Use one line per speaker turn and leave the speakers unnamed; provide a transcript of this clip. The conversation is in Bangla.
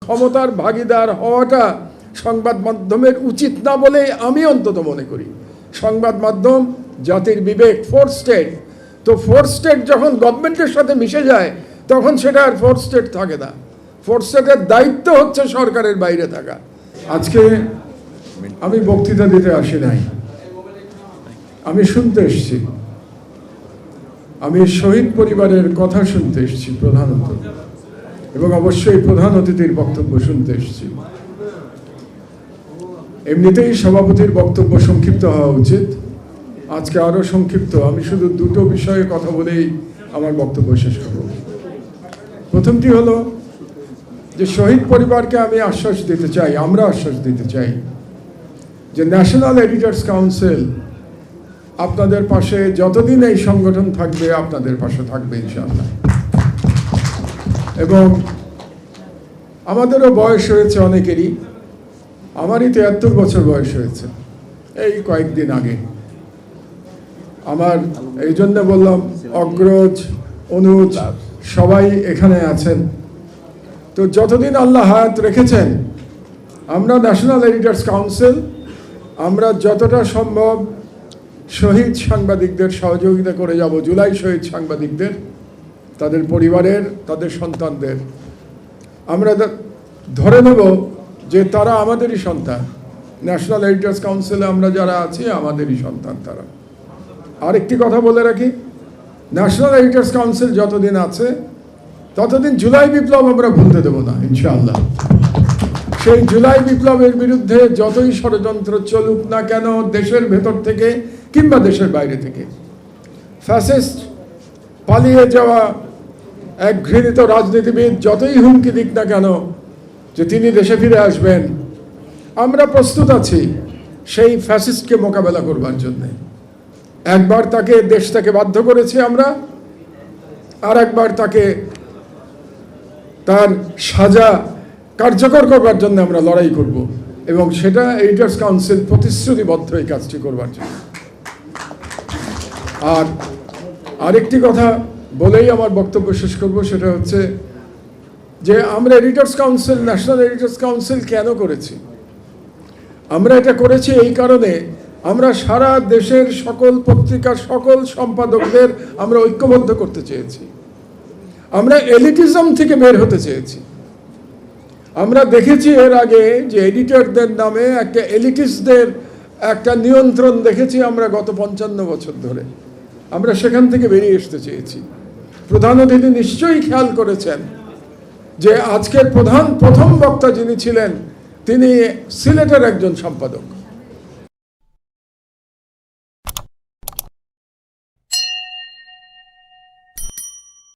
ক্ষমতার ভাগীদার হওয়াটা সংবাদ মাধ্যমের উচিত না বলে আমি অন্তত মনে করি। সংবাদ মাধ্যম জাতির বিবেক, ফোর্থ স্টেট। তো ফোর্থ স্টেট যখন গভর্নমেন্টের সাথে মিশে যায় তখন সেটা আর ফোর্থ স্টেট থাকে না। ফোর্থ স্টেটের দায়িত্ব হচ্ছে সরকারের বাইরে থাকা। আজকে আমি বক্তৃতা দিতে আসি নাই, আমি শুনতে এসেছি। আমি শহীদ পরিবারের কথা শুনতে এসেছি প্রধানত, এবং অবশ্যই প্রধান অতিথির বক্তব্য শুনতে এসেছি। এমনিতেই সভাপতির বক্তব্য সংক্ষিপ্ত হওয়া উচিত, আজকে আরো সংক্ষিপ্ত। আমি শুধু দুটো বিষয়ে কথা বলেই আমার বক্তব্য শেষ করব। প্রথমটি হলো যে শহীদ পরিবারকে আমি আশ্বাস দিতে চাই, আমরা আশ্বাস দিতে চাই যে ন্যাশনাল এডিটর্স কাউন্সিল আপনাদের পাশে যতদিন এই সংগঠন থাকবে আপনাদের পাশে থাকবে ইনশাআল্লাহ। এবং আমাদেরও বয়স হয়েছে অনেকেরই, আমারই 73 বছর বয়স হয়েছে এই কয়েকদিন আগে। আমার এই জন্য বললাম অগ্রজ, অনুজ সবাই এখানে আছেন। তো যতদিন আল্লাহ হায়াত রেখেছেন আমরা ন্যাশনাল এডিটর্স কাউন্সিল আমরা যতটা সম্ভব শহীদ সাংবাদিকদের সহযোগিতা করে যাব। জুলাই শহীদ সাংবাদিকদের, তাদের পরিবারের, তাদের সন্তানদের আমরা ধরে নেব যে তারা আমাদেরই সন্তান। ন্যাশনাল এডিটর্স কাউন্সিলে আমরা যারা আছি আমাদেরই সন্তান তারা। আরেকটি কথা বলে রাখি, ন্যাশনাল এডিটর্স কাউন্সিল যতদিন আছে ততদিন জুলাই বিপ্লব আমরা ভুলতে দেব না ইনশাআল্লাহ। সেই জুলাই বিপ্লবের বিরুদ্ধে যতই ষড়যন্ত্র চলুক না কেন, দেশের ভেতর থেকে কিংবা দেশের বাইরে থেকে, ফ্যাসিস্ট পালিয়ে যাওয়া এক ঘৃণিত রাজনীতিবিদ যতই হুমকি দিক না কেন যে তিনি দেশে ফিরে আসবেন, আমরা প্রস্তুত আছি সেই ফ্যাসিস্টকে মোকাবেলা করবার জন্য। একবার তাকে দেশ থেকে বাধ্য করেছি আমরা, আর একবার তাকে তার সাজা কার্যকর করবার জন্য আমরা লড়াই করব, এবং সেটা এডিটর্স কাউন্সিল প্রতিশ্রুতিবদ্ধ এই কাজটি করবার জন্য। আর আরেকটি কথা বলেই আমার বক্তব্য শেষ করব, সেটা হচ্ছে যে আমরা editors council, national editors council কেন করেছি? আমরা এটা করেছি এই কারণে, আমরা সারা দেশের সকল পত্রিকার সকল সম্পাদকদের আমরা ঐক্যবদ্ধ করতে চেয়েছি। আমরা এলিটিজম থেকে বের হতে চেয়েছি। আমরা দেখেছি এর আগে যে এডিটরদের নামে একটা এলিটিস্টদের একটা নিয়ন্ত্রণ দেখেছি আমরা গত 55 বছর ধরে। আমরা সেখান থেকে বেরিয়ে আসতে চেয়েছি। প্রধান অতিথি নিশ্চয়ই খেয়াল করেছেন যে আজকের প্রথম বক্তা যিনি ছিলেন তিনি সিলেটের একজন সম্পাদক।